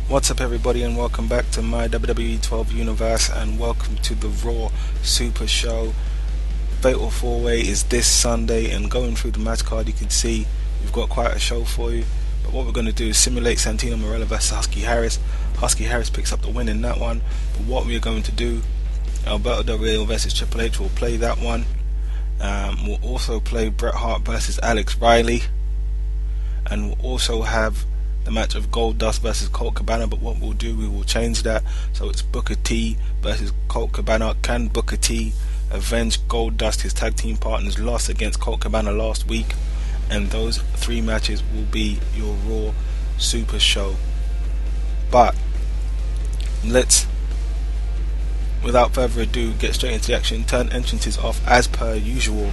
What's up everybody, and welcome back to my WWE 12 universe, and welcome to the Raw Super Show. Fatal Four Way is this Sunday, and going through the match card you can see we've got quite a show for you. But what we're going to do is simulate Santino Marella versus Husky Harris. Husky Harris picks up the win in that one. But what we're going to do, Alberto Del Rio versus Triple H, will play that one. We'll also play Bret Hart versus Alex Riley, and we'll also have the match of Goldust versus Colt Cabana. But what we'll do, we will change that so it's Booker T versus Colt Cabana. Can Booker T avenge Goldust? His tag team partners lost against Colt Cabana last week, and those three matches will be your Raw Super Show. But let's, without further ado, get straight into the action. Turn entrances off as per usual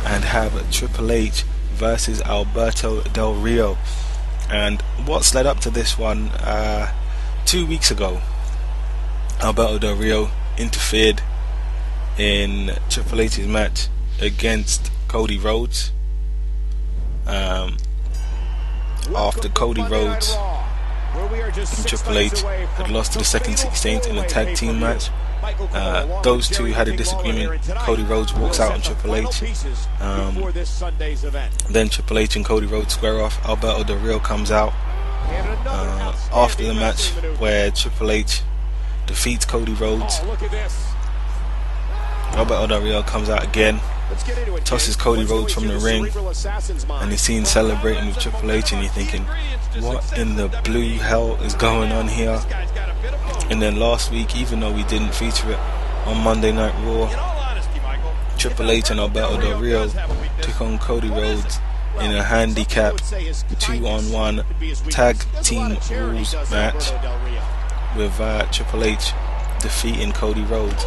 and have Triple H versus Alberto Del Rio. And what's led up to this one, 2 weeks ago, Alberto Del Rio interfered in Triple H's match against Cody Rhodes. After Cody Rhodes and Triple H had lost to the Second 16th in a tag team match, those two had a disagreement. Cody Rhodes walks out on Triple H. Then Triple H and Cody Rhodes square off. Alberto Del Rio comes out after the match where Triple H defeats Cody Rhodes. Alberto Del Rio comes out again, tosses Cody Rhodes from the ring, and he's seen celebrating with Triple H, and you're thinking, what in the blue hell is going on here? And then last week, even though we didn't feature it on Monday Night Raw, Triple H and Alberto Del Rio took on Cody Rhodes in a handicap 2-on-1 tag team rules match, with Triple H defeating Cody Rhodes.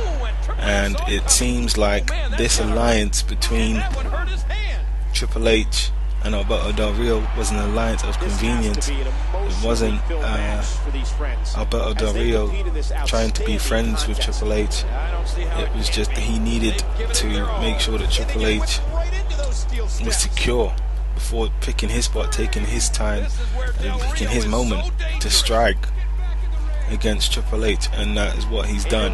And it seems like this alliance between Triple H and Alberto Del Rio was an alliance of convenience. It wasn't Alberto Del Rio trying to be friends with Triple H. It was just he needed to make sure that Triple H was secure before picking his spot, taking his time, and picking his moment to strike against Triple H, and that is what he's done.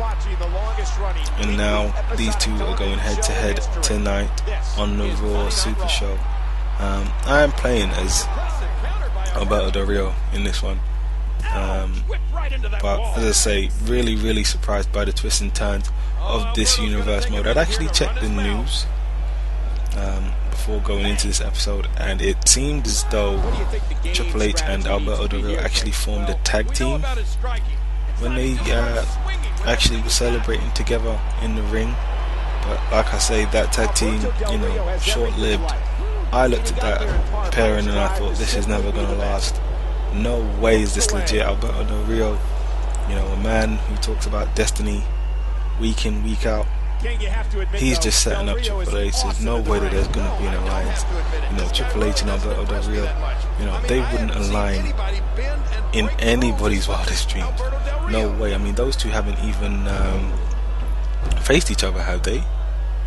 And now these two are going head to head tonight on the Raw Super Show. I am playing as Alberto Del Rio in this one, but as I say, really surprised by the twists and turns of this universe mode. I'd actually checked the news before going into this episode, and it seemed as though Triple H and Alberto Del Rio actually formed a tag team when they actually were celebrating together in the ring. But like I say, that tag team, short-lived. I looked at that pairing and I thought, this is never going to last. No way is this legit. Alberto Del Rio, a man who talks about destiny week in, week out. He's just setting up Triple H. There's no way that there's going to be an alliance. Triple H and Alberto Del Rio, they wouldn't align in anybody's wildest dreams. No way. I mean, those two haven't even faced each other, have they?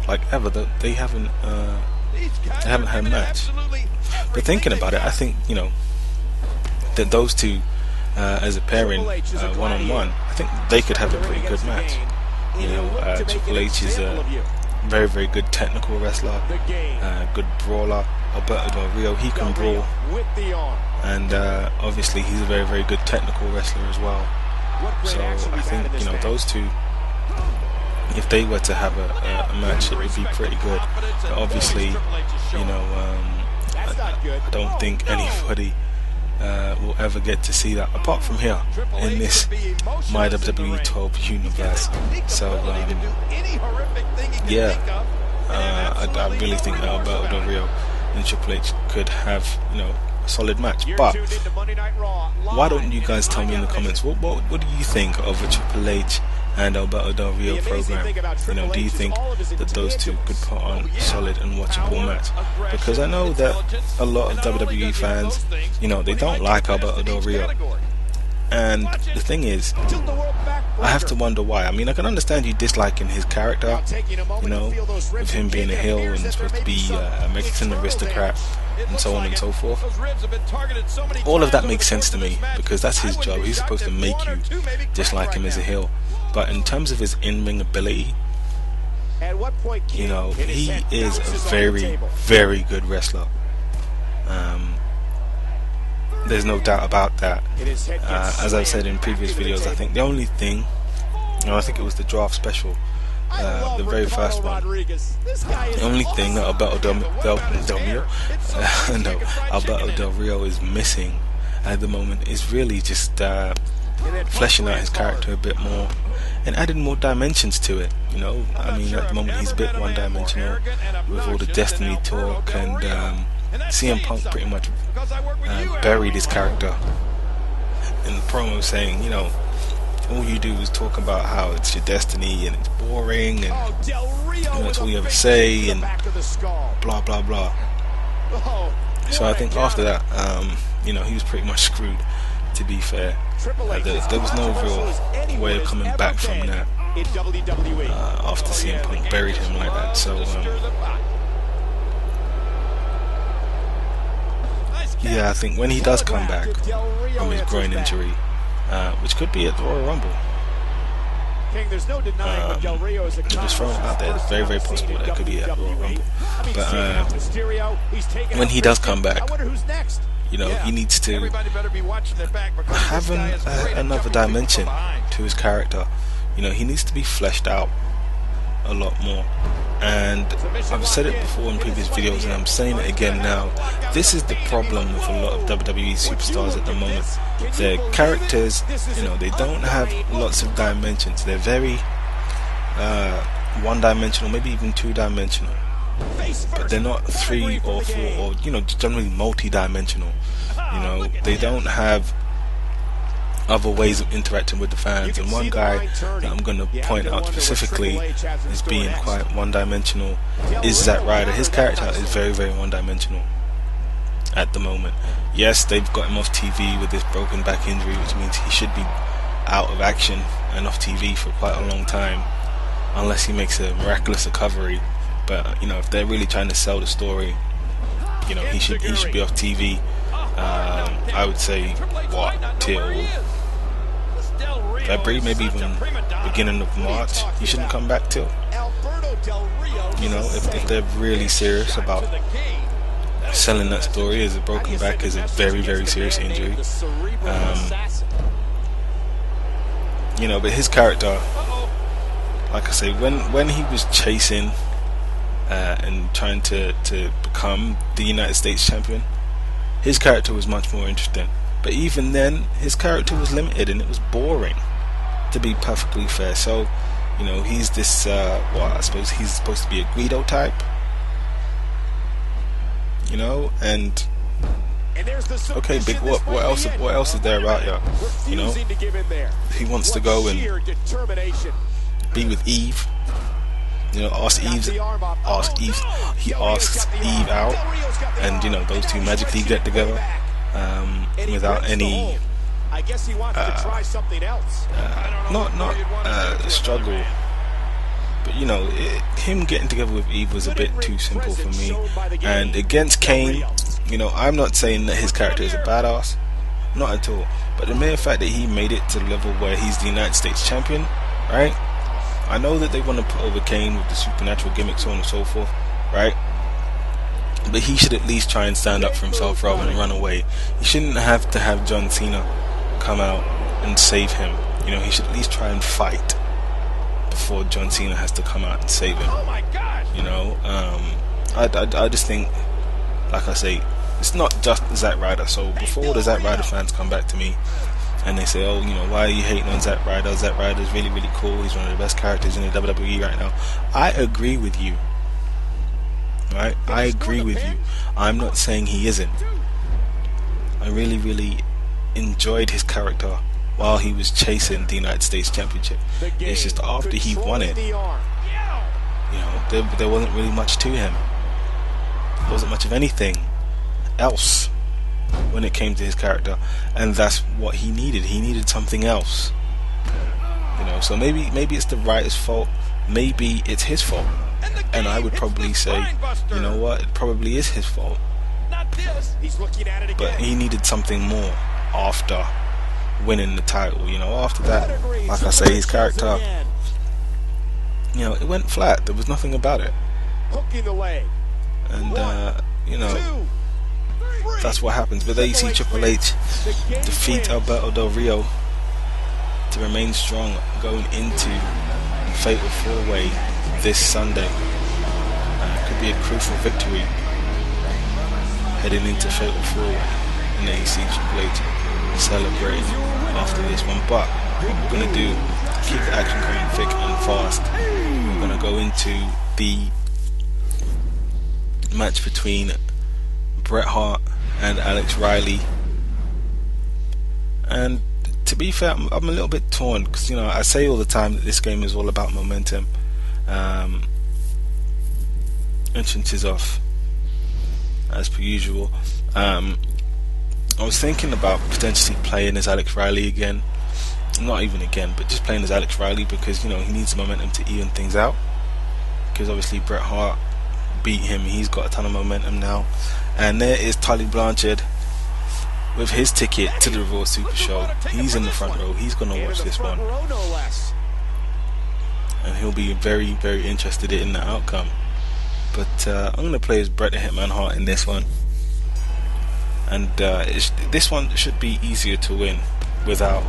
Like, ever? They haven't had a match. But thinking about it, I think that those two as a pairing, one-on-one, I think they could have a pretty good match. Triple H is a very good technical wrestler, good brawler. Alberto Del Rio, he can brawl, and obviously he's a very good technical wrestler as well. So I think those two, if they were to have a match, it would be pretty good. But obviously, I don't think anybody will ever get to see that apart from here in this my WWE 12 universe. So I really think that Alberto Del Rio and Triple H could have a solid match. But why don't you guys tell me in the comments, what do you think of a Triple H and Alberto Del Rio program? Do you think that those two could put on a solid and watchable match? Because I know that a lot of WWE fans, they don't like Alberto Del Rio. And the thing is, I have to wonder why. I mean, I can understand you disliking his character, you know, with him being a heel and supposed to be a Mexican aristocrat and so on and so forth. All of that makes sense to me, because that's his job. He's supposed to make you dislike him as a heel. But in terms of his in-ring ability, you know, he is a very, very good wrestler. There's no doubt about that. As I've said in previous videos, I think the only thing, I think it was the draft special, the very first one, the only thing that Alberto Del Rio is missing at the moment is really just fleshing out his character a bit more and adding more dimensions to it. You know, I mean, at the moment he's a bit one-dimensional with all the Destiny talk, and CM Punk pretty much buried his character in the promo, saying, you know, all you do is talk about how it's your destiny and it's boring and you know, that's all you ever say and blah blah blah. So I think after that, you know, he was pretty much screwed, to be fair. There was no real way of coming back from that after CM Punk buried him like that. So yeah, I think when he does come back from his groin injury, which could be at the Royal Rumble, just throwing it out there, it's very, very possible that it could be at the Royal Rumble. But when he does come back, you know, he needs to have another dimension to his character. You know, he needs to be fleshed out a lot more. And I've said it before in previous videos, and I'm saying it again now. This is the problem with a lot of WWE superstars at the moment. Their characters, you know, they don't have lots of dimensions. They're very one-dimensional, maybe even two-dimensional. But they're not 3 or 4 or, you know, generally multi-dimensional. You know, they don't have other ways of interacting with the fans. And one guy that I'm going to point out specifically as being quite one-dimensional is Zack Ryder. His character is very, very one-dimensional at the moment. Yes, they've got him off TV with this broken back injury, which means he should be out of action and off TV for quite a long time, unless he makes a miraculous recovery. But you know, if they're really trying to sell the story, you know, he should be off TV. I would say till February, maybe even beginning of March. He shouldn't come back till. You know, if they're really serious about selling that story, as a broken back is a very, very serious injury. You know, but his character, like I say, when he was chasing and trying to become the United States champion, his character was much more interesting. But even then, his character was limited and it was boring, to be perfectly fair. So, you know, he's this, I suppose he's supposed to be a Guido type, you know, and okay, big, what else is there about you? You know, he wants to go and be with Eve. You know, he asks Eve out, and you know, those two magically get together without any struggle. But you know, him getting together with Eve was a bit too simple for me. And against Kane, you know, I'm not saying that his character is a badass, not at all. But the mere fact that he made it to the level where he's the United States champion, right? I know that they want to put over Kane with the supernatural gimmick, so on and so forth, right? But he should at least try and stand up for himself rather than run away. He shouldn't have to have John Cena come out and save him. You know, he should at least try and fight before John Cena has to come out and save him. You know, I just think, like I say, it's not just Zack Ryder. So before the Zack Ryder fans come back to me and they say, oh, you know, why are you hating on Zack Ryder? Zack Ryder's really, really cool. He's one of the best characters in the WWE right now. I agree with you. Right? I agree with you. I'm not saying he isn't. I really, really enjoyed his character while he was chasing the United States Championship. It's just after he won it, you know, there wasn't really much to him. There wasn't much of anything else. when it came to his character, and that's what he needed. He needed something else, you know. So maybe it's the writer's fault, maybe it's his fault, and I would probably say, you know what, it probably is his fault. But he needed something more after winning the title, you know. After that, like I say, his character, you know, it went flat. There was nothing about it, and you know, that's what happens. But there you see Triple H defeat Alberto Del Rio to remain strong going into Fatal Four Way this Sunday. Could be a crucial victory heading into Fatal Four Way, and then you see Triple H celebrating after this one. But what we're gonna do, keep the action coming thick and fast. We're gonna go into the match between Bret Hart and Alex Riley, and to be fair, I'm a little bit torn, because, you know, I say all the time that this game is all about momentum. Entrance is off as per usual. I was thinking about potentially playing as Alex Riley again, not even again, but just playing as Alex Riley, because, you know, he needs momentum to even things out, because obviously Bret Hart beat him, he's got a ton of momentum now. And there is Tully Blanchard with his ticket to the Raw SuperShow. He's in the front row, he's going to watch this one, and he'll be very, very interested in the outcome. But I'm going to play as Bret the Hitman Hart in this one, and this one should be easier to win without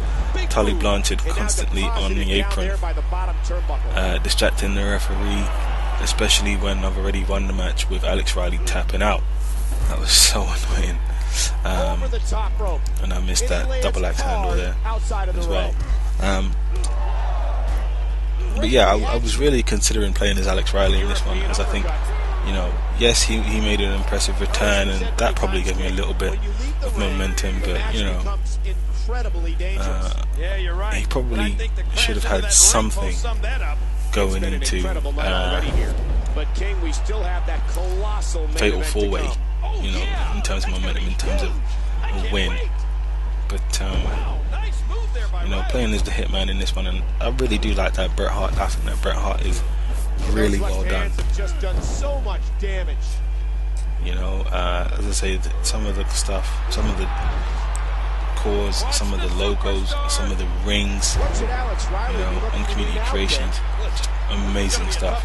Tully Blanchard constantly on the apron, distracting the referee, especially when I've already won the match with Alex Riley tapping out. That was so annoying. And I missed that double axe handle there as well. But yeah, I was really considering playing as Alex Riley in this one, as I think, you know, yes, he made an impressive return, and that probably gave me a little bit of momentum, but, you know, he probably should have had something going into Fatal Four Way, you know, in terms of momentum, in terms of a win. But you know, playing as the Hitman in this one, and I really do like that Bret Hart. I think that Bret Hart is really well done. You know, as I say, some of the stuff, some of the cores, some of the logos, some of the rings, you know, on community creations, just amazing stuff.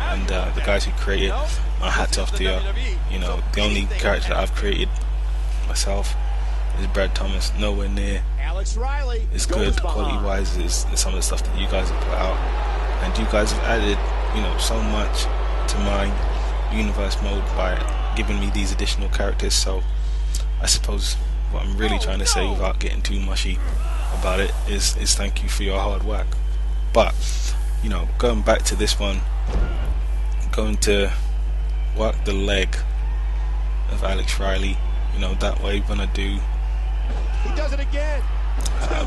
And the guys who created, my hat's off to you. You know, the only character that I've created myself is Brad Thomas, nowhere near as good quality wise as some of the stuff that you guys have put out. And you guys have added, you know, so much to my universe mode by giving me these additional characters. So I suppose what I'm really trying to say, without getting too mushy about it, is thank you for your hard work. But, you know, going back to this one, going to work the leg of Alex Riley, you know, that way when I do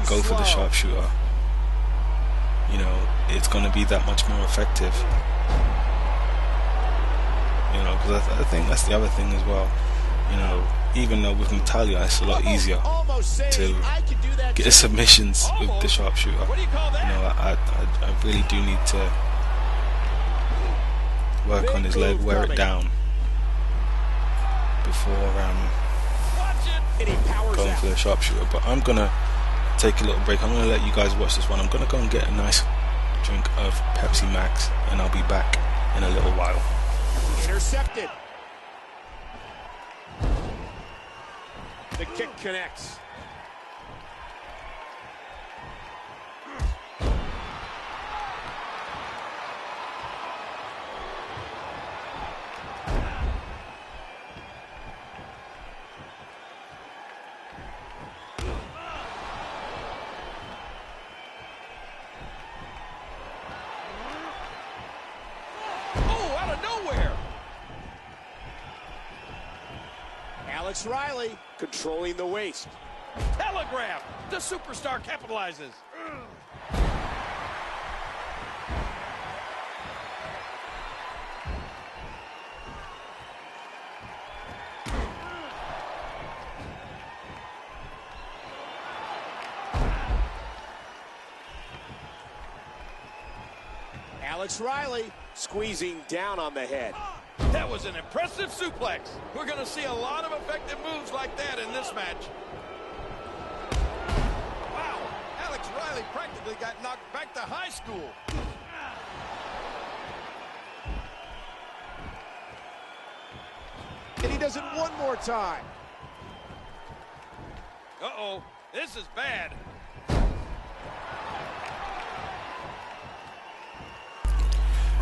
go for the sharpshooter, you know, it's going to be that much more effective. You know, because I think that's the other thing as well. You know, even though with Natalia it's a lot easier to get submissions with the sharpshooter, you know, I really do need to work on his leg, wear it down before going for the sharpshooter. But I'm gonna take a little break. I'm gonna let you guys watch this one. I'm gonna go and get a nice drink of Pepsi Max, and I'll be back in a little while. Intercepted. The kick connects. Alex Riley controlling the waist. Telegraph. The superstar capitalizes. Alex Riley squeezing down on the head. That was an impressive suplex. We're going to see a lot of effective moves like that in this match. Wow, Alex Riley practically got knocked back to high school. And he does it one more time. Uh-oh, this is bad.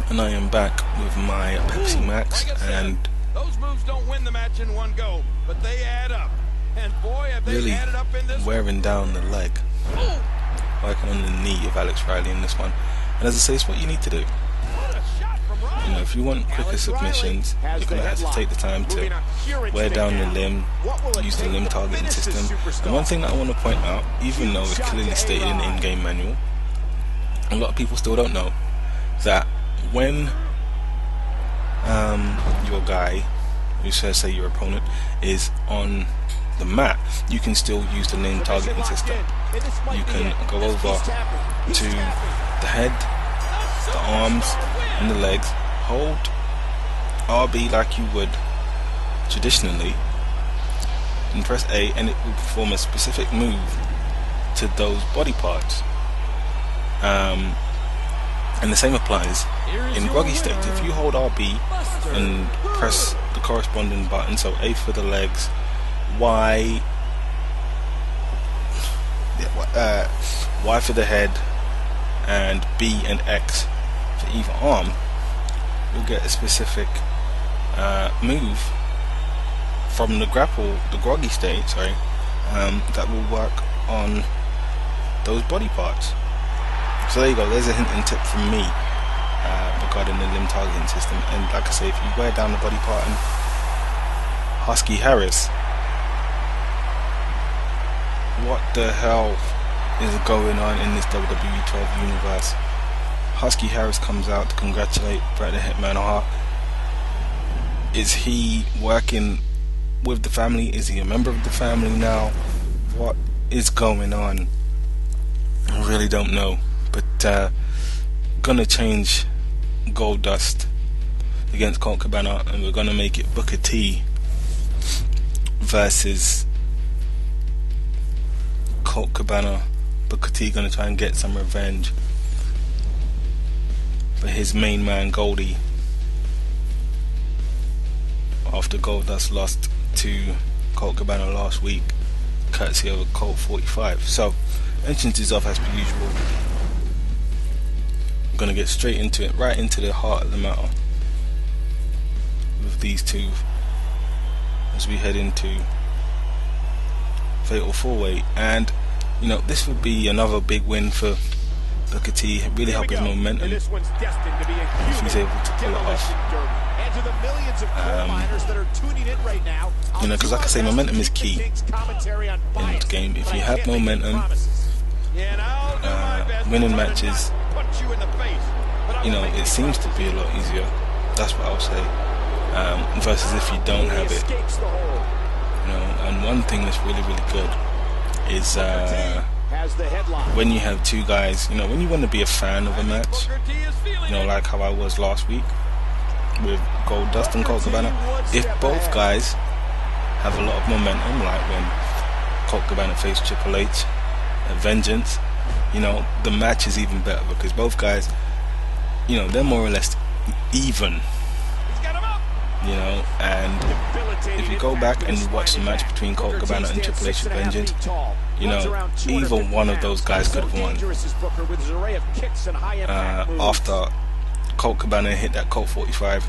And I am back with my Pepsi Max, like I said, and those moves don't win the match in one go, but they add up. And boy, have they really added up in this wearing down the leg, working on the knee of Alex Riley in this one. And as I say, it's what you need to do. You know, if you want quicker submissions, you're going to have to take the time to wear down the limb, use the limb targeting system. And one thing that I want to point out, even though it's clearly stated in the in-game manual, a lot of people still don't know that when your guy, you say your opponent, is on the mat, you can still use the limb targeting system. You can go over to the head, the arms, and the legs, hold RB like you would traditionally, and press A, and it will perform a specific move to those body parts. And the same applies in groggy states. If you hold RB and press the corresponding button, so A for the legs, Y for the head, and B and X for either arm, you'll get a specific move from the groggy state, that will work on those body parts. So there you go, there's a hint and tip from me regarding the limb targeting system. And like I say, if you wear down the body part, and Husky Harris, what the hell is going on in this WWE 12 universe? Husky Harris comes out to congratulate Bret the Hitman Hart. Is he working with the family? Is he a member of the family now? What is going on? I really don't know. But gonna change Goldust against Colt Cabana, and we're gonna make it Booker T versus Colt Cabana. Booker T gonna try and get some revenge for his main man Goldie after Goldust lost to Colt Cabana last week, courtesy of a Colt 45. So entrance is off as per usual. I'm gonna get straight into it, right into the heart of the matter with these two as we head into Fatal Four Way. And you know, this would be another big win for Booker T, really help his momentum if he's able to pull it off. You know, because like I say, momentum is key in this game. If you have momentum, winning matches, you know, it seems to be a lot easier. That's what I'll say. Versus if you don't have it. You know, and one thing that's really, really good is when you have two guys, you know, when you want to be a fan of a match, you know, like how I was last week with Goldust and Colt Cabana, if both guys have a lot of momentum, like when Colt Cabana faced Triple H at Vengeance, you know, the match is even better because both guys, you know, they're more or less even, you know. And if you go back and you watch the match between Colt Cabana and Triple H at Vengeance, you know, either one of those guys could have won. After Colt Cabana hit that Colt 45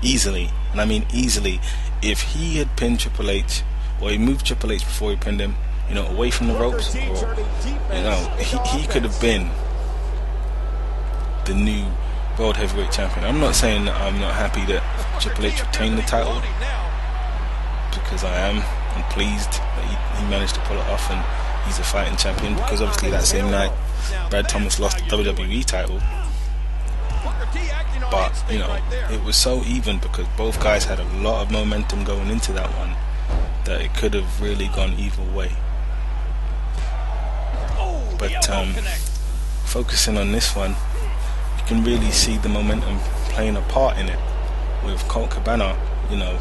easily, and I mean easily. If he had pinned Triple H, or he moved Triple H before he pinned him, you know, away from the ropes, or, you know, he could have been the new World Heavyweight Champion. I'm not saying that I'm not happy that Triple H retained the title, because I am. I'm pleased that he managed to pull it off and he's a fighting champion, because obviously that same night Brad Thomas lost the WWE title. But, you know, it was so even because both guys had a lot of momentum going into that one that it could have really gone either way. But focusing on this one, you can really see the momentum playing a part in it. With Colt Cabana, you know,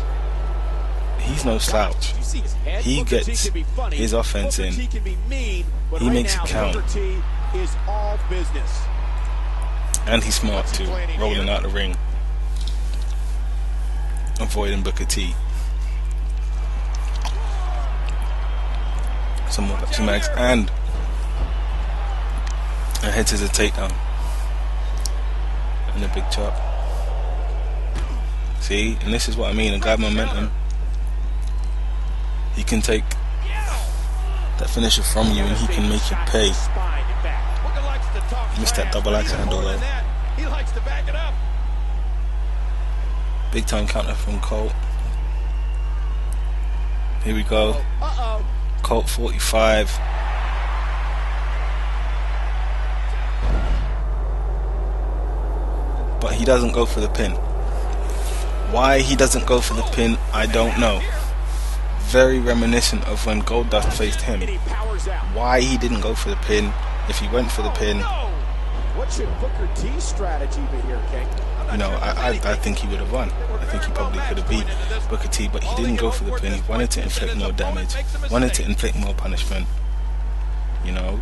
he's no slouch. He gets his offense in. He makes it count. And he's smart too, rolling out the ring, avoiding Booker T. Some more Pepsi Max and heads to the takedown and a big chop. See, and this is what I mean, a guy with momentum, he can take that finisher from you and he can make you pay. Missed that double axe handle though. Big time counter from Colt. Here we go. Colt 45. But he doesn't go for the pin. Why he doesn't go for the pin, I don't know. Very reminiscent of when Goldust faced him. Why he didn't go for the pin? If he went for the pin, what should Booker T's strategy be here, King? You know, I think he would have won. I think he probably could have beat Booker T, but he didn't go for the pin. He wanted to inflict more damage, wanted to inflict more punishment, you know,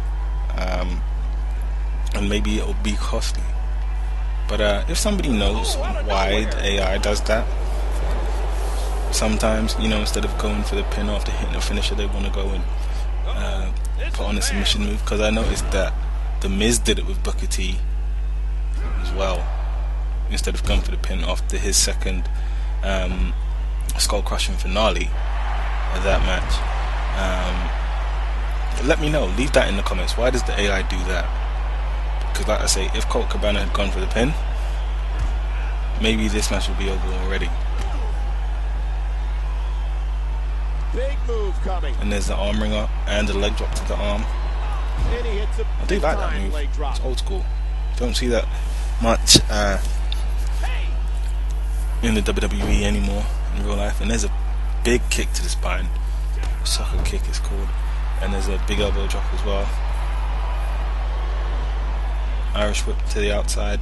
and maybe it'll be costly. But if somebody knows why the AI does that, sometimes, you know, instead of going for the pin after hitting a finisher, they want to go and put on a submission move. Because I noticed that The Miz did it with Booker T as well, instead of going for the pin after his second skull crushing finale of that match. Let me know, leave that in the comments. Why does the AI do that? Because like I say, if Colt Cabana had gone for the pin, maybe this match would be over already. Big move coming. And there's the arm ringer and the leg drop to the arm. I do like that move. It's old school. Don't see that much in the WWE anymore in real life. And there's a big kick to the spine. Sucker kick it's called. And there's a big elbow drop as well. Irish whip to the outside.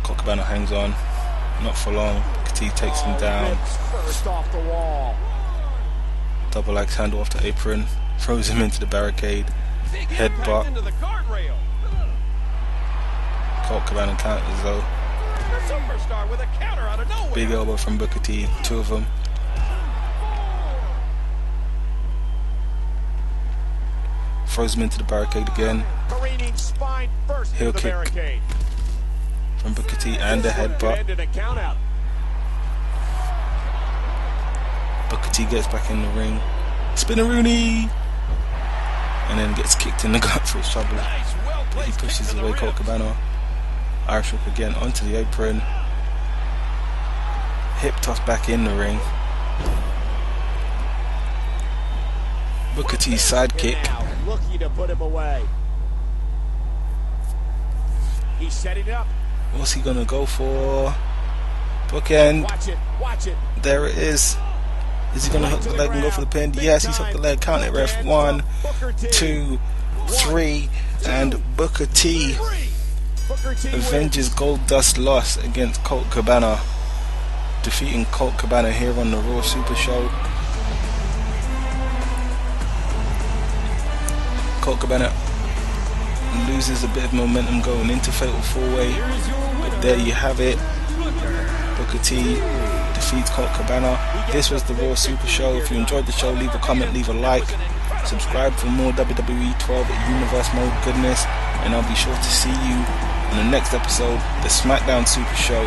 Colt Cabana hangs on. Not for long. T takes him down. Double axe handle off the apron. Throws him into the barricade. Headbutt. Colt Cabana counters though. Big elbow from Booker T. Two of them. Throws him into the barricade again. Heel kick from Booker T and a headbutt. Booker T gets back in the ring. Spinneroonie! And then gets kicked in the gut for his trouble. But he pushes away Colt Cabana. Irish whip again onto the apron. Hip toss back in the ring. Booker T's sidekick. Looking to put him away. He's setting it up. What's he gonna go for? Bookend. Watch it. There it is. Is he gonna hook the leg and go for the pin? Yes, he's hooked the leg. Count it, ref. 1, 2, 3, and Booker T avenges Goldust's loss against Colt Cabana, defeating Colt Cabana here on the Raw Super Show. Colt Cabana loses a bit of momentum going into Fatal Four Way, but there you have it. Booker T defeats Colt Cabana. This was the Raw Super Show. If you enjoyed the show, leave a comment, leave a like, subscribe for more WWE 12 Universe Mode goodness, and I'll be sure to see you in the next episode, the SmackDown Super Show.